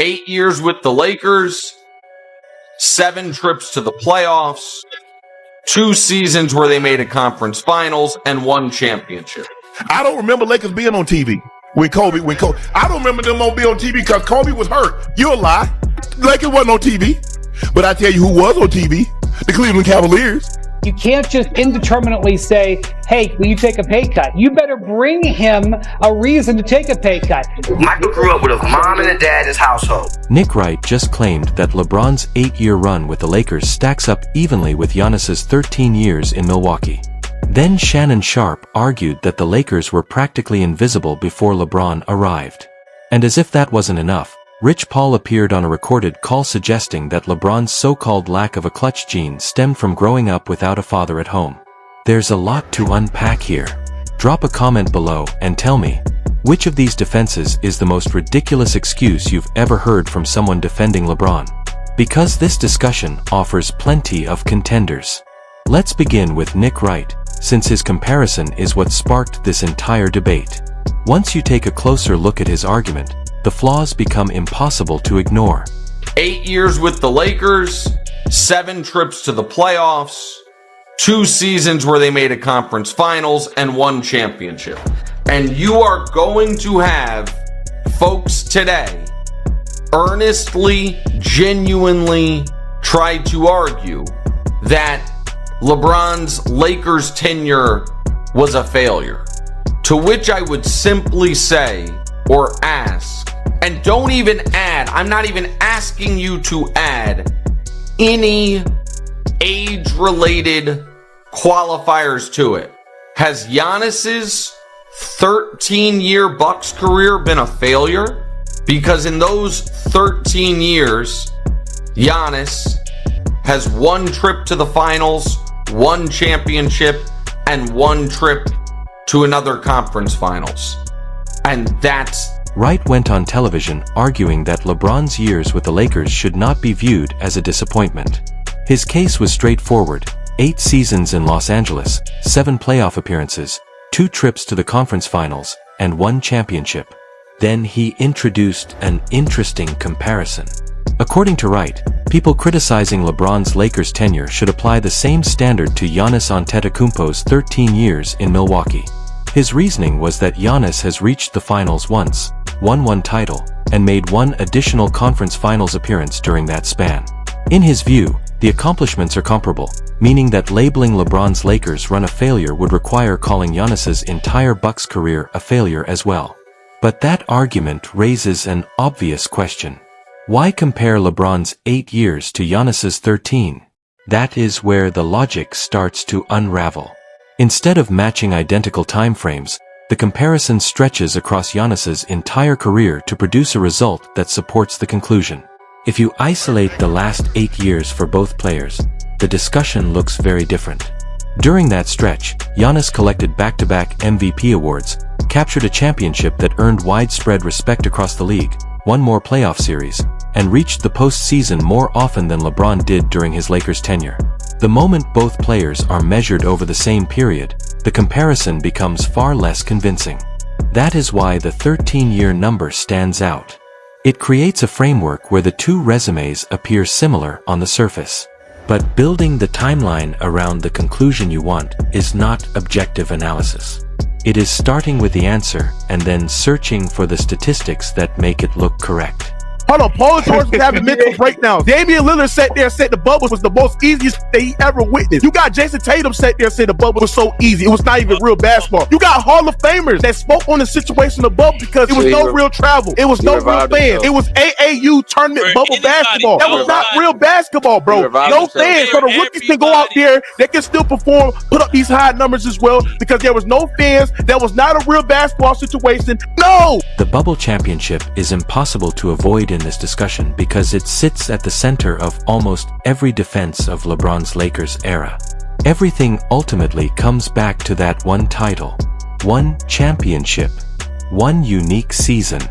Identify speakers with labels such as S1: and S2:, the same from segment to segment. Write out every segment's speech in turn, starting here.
S1: 8 years with the Lakers, 7 trips to the playoffs, 2 seasons where they made a conference finals, and 1 championship.
S2: I don't remember Lakers being on TV when Kobe. I don't remember them on being on TV because Kobe was hurt. You're a lie. Lakers wasn't on TV. But I tell you who was on TV: the Cleveland Cavaliers.
S3: You can't just indeterminately say, hey, will you take a pay cut? You better bring him a reason to take a pay cut.
S4: Michael grew up with a mom and a dad in his household.
S5: Nick Wright just claimed that LeBron's 8-year run with the Lakers stacks up evenly with Giannis's 13 years in Milwaukee. Then Shannon Sharpe argued that the Lakers were practically invisible before LeBron arrived. And as if that wasn't enough, Rich Paul appeared on a recorded call suggesting that LeBron's so-called lack of a clutch gene stemmed from growing up without a father at home. There's a lot to unpack here. Drop a comment below and tell me, which of these defenses is the most ridiculous excuse you've ever heard from someone defending LeBron? Because this discussion offers plenty of contenders. Let's begin with Nick Wright, since his comparison is what sparked this entire debate. Once you take a closer look at his argument, the flaws become impossible to ignore.
S1: 8 years with the Lakers, 7 trips to the playoffs, 2 seasons where they made a conference finals, and 1 championship. And you are going to have folks today earnestly, genuinely try to argue that LeBron's Lakers tenure was a failure. To which I would simply say or ask, and don't even add, I'm not even asking you to add any age-related qualifiers to it. Has Giannis's 13-year Bucks career been a failure? Because in those 13 years, Giannis has 1 trip to the finals, 1 championship, and 1 trip to another conference finals. And that's...
S5: Wright went on television arguing that LeBron's years with the Lakers should not be viewed as a disappointment. His case was straightforward: 8 seasons in Los Angeles, 7 playoff appearances, 2 trips to the conference finals, and 1 championship. Then he introduced an interesting comparison. According to Wright, people criticizing LeBron's Lakers tenure should apply the same standard to Giannis Antetokounmpo's 13 years in Milwaukee. His reasoning was that Giannis has reached the finals once, won 1 title, and made 1 additional conference finals appearance during that span. In his view, the accomplishments are comparable, meaning that labeling LeBron's Lakers run a failure would require calling Giannis's entire Bucks career a failure as well. But that argument raises an obvious question. Why compare LeBron's 8 years to Giannis's 13? That is where the logic starts to unravel. Instead of matching identical time frames, the comparison stretches across Giannis's entire career to produce a result that supports the conclusion. If you isolate the last 8 years for both players, the discussion looks very different. During that stretch, Giannis collected back-to-back MVP awards, captured a championship that earned widespread respect across the league, won more playoff series, and reached the postseason more often than LeBron did during his Lakers tenure. The moment both players are measured over the same period, the comparison becomes far less convincing. That is why the 13-year number stands out. It creates a framework where the 2 resumes appear similar on the surface. But building the timeline around the conclusion you want is not objective analysis. It is starting with the answer and then searching for the statistics that make it look correct.
S2: Hold on, Paul George was having mental breakdowns. Damian Lillard sat there and said the bubble was the most easiest thing he ever witnessed. You got Jason Tatum sat there and said the bubble was so easy. It was not even real basketball. You got Hall of Famers that spoke on the situation of the bubble because it was no real travel. It was no real fans. It was AAU tournament bubble basketball. That was not real basketball, bro. No fans. So the rookies can go out there. They can still perform, put up these high numbers as well because there was no fans. That was not a real basketball situation. No!
S5: The bubble championship is impossible to avoid in this discussion because it sits at the center of almost every defense of LeBron's Lakers era. Everything ultimately comes back to that 1 title, 1 championship, 1 unique season,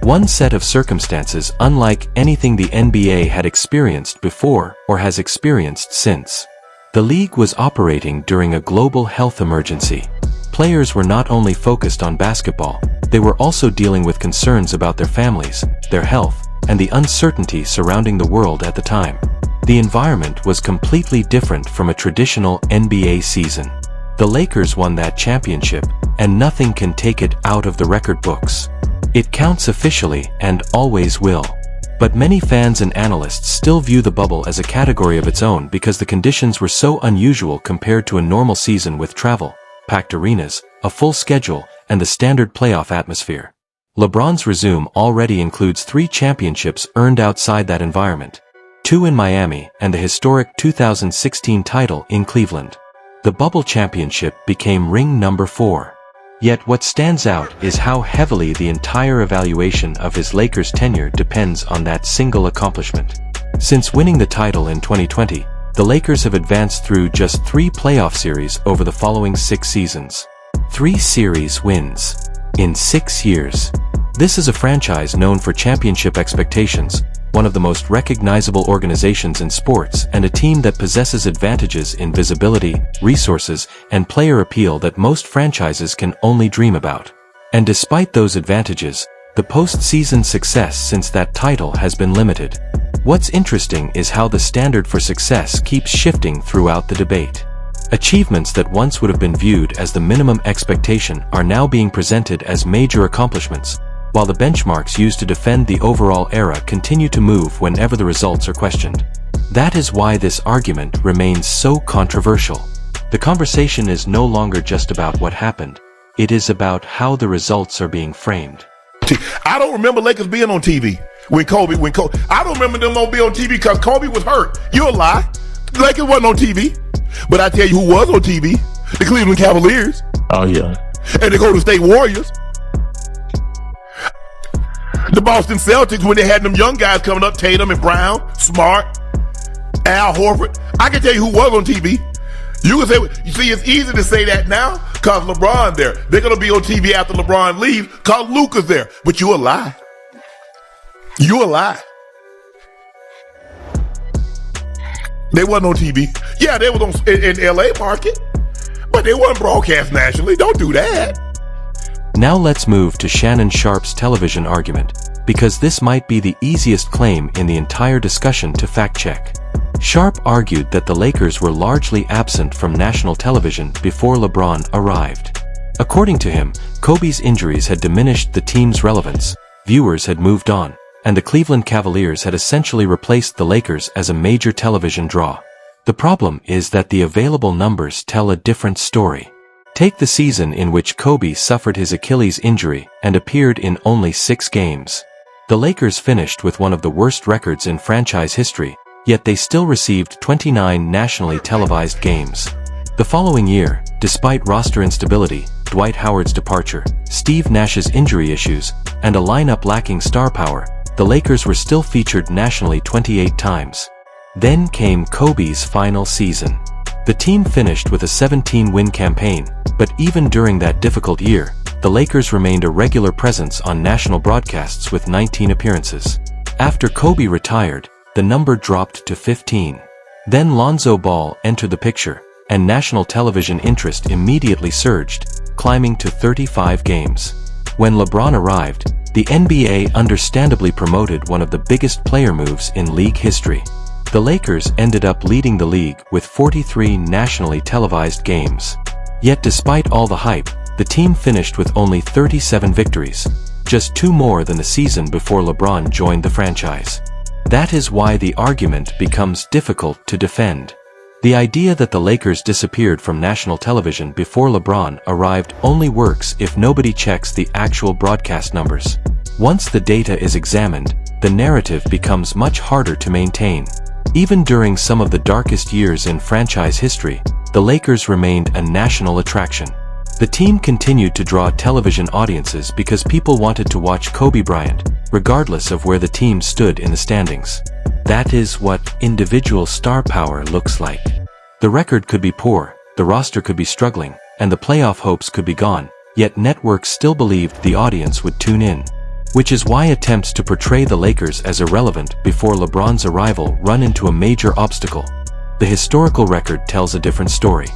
S5: 1 set of circumstances unlike anything the NBA had experienced before or has experienced since. The league was operating during a global health emergency. Players were not only focused on basketball, they were also dealing with concerns about their families, their health, and the uncertainty surrounding the world at the time. The environment was completely different from a traditional NBA season. The Lakers won that championship, and nothing can take it out of the record books. It counts officially and always will. But many fans and analysts still view the bubble as a category of its own because the conditions were so unusual compared to a normal season with travel, packed arenas, a full schedule, and the standard playoff atmosphere. LeBron's resume already includes 3 championships earned outside that environment, 2 in Miami and the historic 2016 title in Cleveland. The bubble championship became ring number 4. Yet what stands out is how heavily the entire evaluation of his Lakers tenure depends on that single accomplishment. Since winning the title in 2020, the Lakers have advanced through just 3 playoff series over the following 6 seasons. 3 series wins in 6 years. This is a franchise known for championship expectations, one of the most recognizable organizations in sports, and a team that possesses advantages in visibility, resources, and player appeal that most franchises can only dream about. And despite those advantages, the postseason success since that title has been limited. What's interesting is how the standard for success keeps shifting throughout the debate. Achievements that once would have been viewed as the minimum expectation are now being presented as major accomplishments, while the benchmarks used to defend the overall era continue to move whenever the results are questioned. That is why this argument remains so controversial. The conversation is no longer just about what happened, it is about how the results are being framed.
S6: I don't remember Lakers being on TV when Kobe, I don't remember them not being on TV because Kobe was hurt. You're a lie. The Lakers wasn't on TV. But I tell you who was on TV, the Cleveland Cavaliers.
S7: Oh yeah.
S6: And the Golden State Warriors. The Boston Celtics, when they had them young guys coming up, Tatum and Brown, Smart, Al Horford. I can tell you who was on TV. You can say, you see, it's easy to say that now because LeBron there. They're going to be on TV after LeBron leaves because Luka's there. But you a lie. You a lie. They wasn't on TV. Yeah, they was on in LA market, but they wasn't broadcast nationally. Don't do that.
S5: Now let's move to Shannon Sharpe's television argument, because this might be the easiest claim in the entire discussion to fact-check. Sharpe argued that the Lakers were largely absent from national television before LeBron arrived. According to him, Kobe's injuries had diminished the team's relevance, viewers had moved on, and the Cleveland Cavaliers had essentially replaced the Lakers as a major television draw. The problem is that the available numbers tell a different story. Take the season in which Kobe suffered his Achilles injury and appeared in only 6 games. The Lakers finished with one of the worst records in franchise history, yet they still received 29 nationally televised games. The following year, despite roster instability, Dwight Howard's departure, Steve Nash's injury issues, and a lineup lacking star power, the Lakers were still featured nationally 28 times. Then came Kobe's final season. The team finished with a 17-win campaign, but even during that difficult year, the Lakers remained a regular presence on national broadcasts with 19 appearances. After Kobe retired, the number dropped to 15. Then Lonzo Ball entered the picture, and national television interest immediately surged, climbing to 35 games. When LeBron arrived, the NBA understandably promoted one of the biggest player moves in league history. The Lakers ended up leading the league with 43 nationally televised games. Yet despite all the hype, the team finished with only 37 victories, just 2 more than the season before LeBron joined the franchise. That is why the argument becomes difficult to defend. The idea that the Lakers disappeared from national television before LeBron arrived only works if nobody checks the actual broadcast numbers. Once the data is examined, the narrative becomes much harder to maintain. Even during some of the darkest years in franchise history, the Lakers remained a national attraction. The team continued to draw television audiences because people wanted to watch Kobe Bryant, regardless of where the team stood in the standings. That is what individual star power looks like. The record could be poor, the roster could be struggling, and the playoff hopes could be gone, yet networks still believed the audience would tune in. Which is why attempts to portray the Lakers as irrelevant before LeBron's arrival run into a major obstacle. The historical record tells a different story.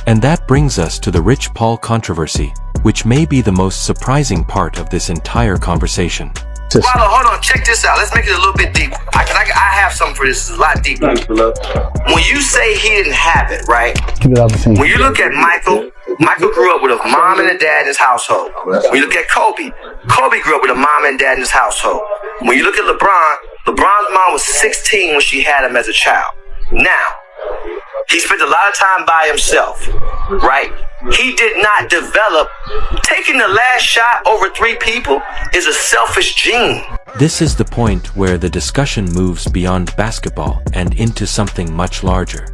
S5: And that brings us to the Rich Paul controversy, which may be the most surprising part of this entire conversation.
S4: Wallow, hold on, check this out. Let's make it a little bit deeper. I have something for this. It's a lot deeper. When you say he didn't have it, right? When you look at Michael grew up with a mom and a dad in his household. When you look at Kobe grew up with a mom and dad in his household. When you look at LeBron's mom was 16 when she had him as a child. Now, he spent a lot of time by himself, right? He did not develop. Taking the last shot over 3 people is a selfish gene.
S5: This is the point where the discussion moves beyond basketball and into something much larger.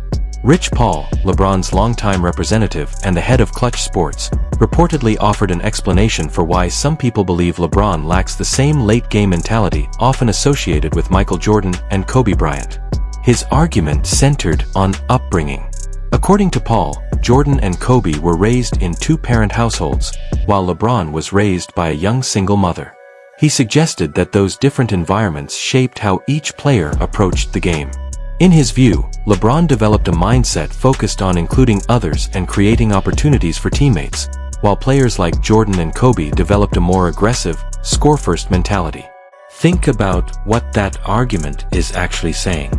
S5: Rich Paul, LeBron's longtime representative and the head of Clutch Sports, reportedly offered an explanation for why some people believe LeBron lacks the same late-game mentality often associated with Michael Jordan and Kobe Bryant. His argument centered on upbringing. According to Paul, Jordan and Kobe were raised in 2-parent households, while LeBron was raised by a young single mother. He suggested that those different environments shaped how each player approached the game. In his view, LeBron developed a mindset focused on including others and creating opportunities for teammates, while players like Jordan and Kobe developed a more aggressive, score-first mentality. Think about what that argument is actually saying.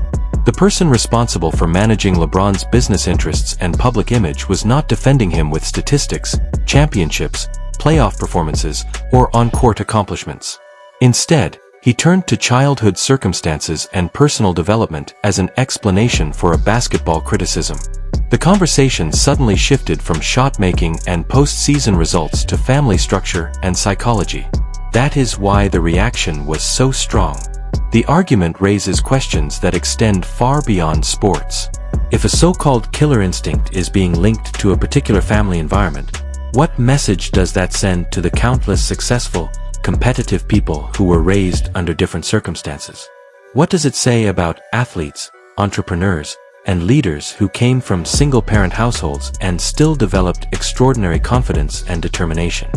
S5: The person responsible for managing LeBron's business interests and public image was not defending him with statistics, championships, playoff performances, or on-court accomplishments. Instead, he turned to childhood circumstances and personal development as an explanation for a basketball criticism. The conversation suddenly shifted from shot-making and post-season results to family structure and psychology. That is why the reaction was so strong. The argument raises questions that extend far beyond sports. If a so-called killer instinct is being linked to a particular family environment, what message does that send to the countless successful, competitive people who were raised under different circumstances? What does it say about athletes, entrepreneurs, and leaders who came from single-parent households and still developed extraordinary confidence and determination?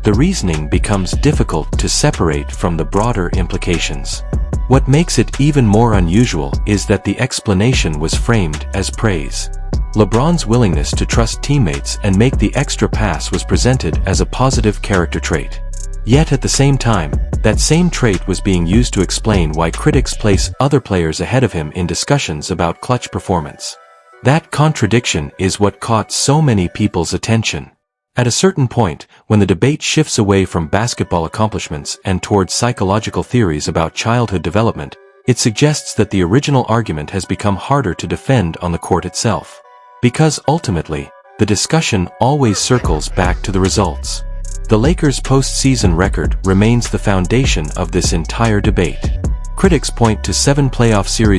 S5: The reasoning becomes difficult to separate from the broader implications. What makes it even more unusual is that the explanation was framed as praise. LeBron's willingness to trust teammates and make the extra pass was presented as a positive character trait. Yet at the same time, that same trait was being used to explain why critics place other players ahead of him in discussions about clutch performance. That contradiction is what caught so many people's attention. At a certain point, when the debate shifts away from basketball accomplishments and towards psychological theories about childhood development, it suggests that the original argument has become harder to defend on the court itself. Because ultimately, the discussion always circles back to the results. The Lakers' postseason record remains the foundation of this entire debate. Critics point to 7 playoff series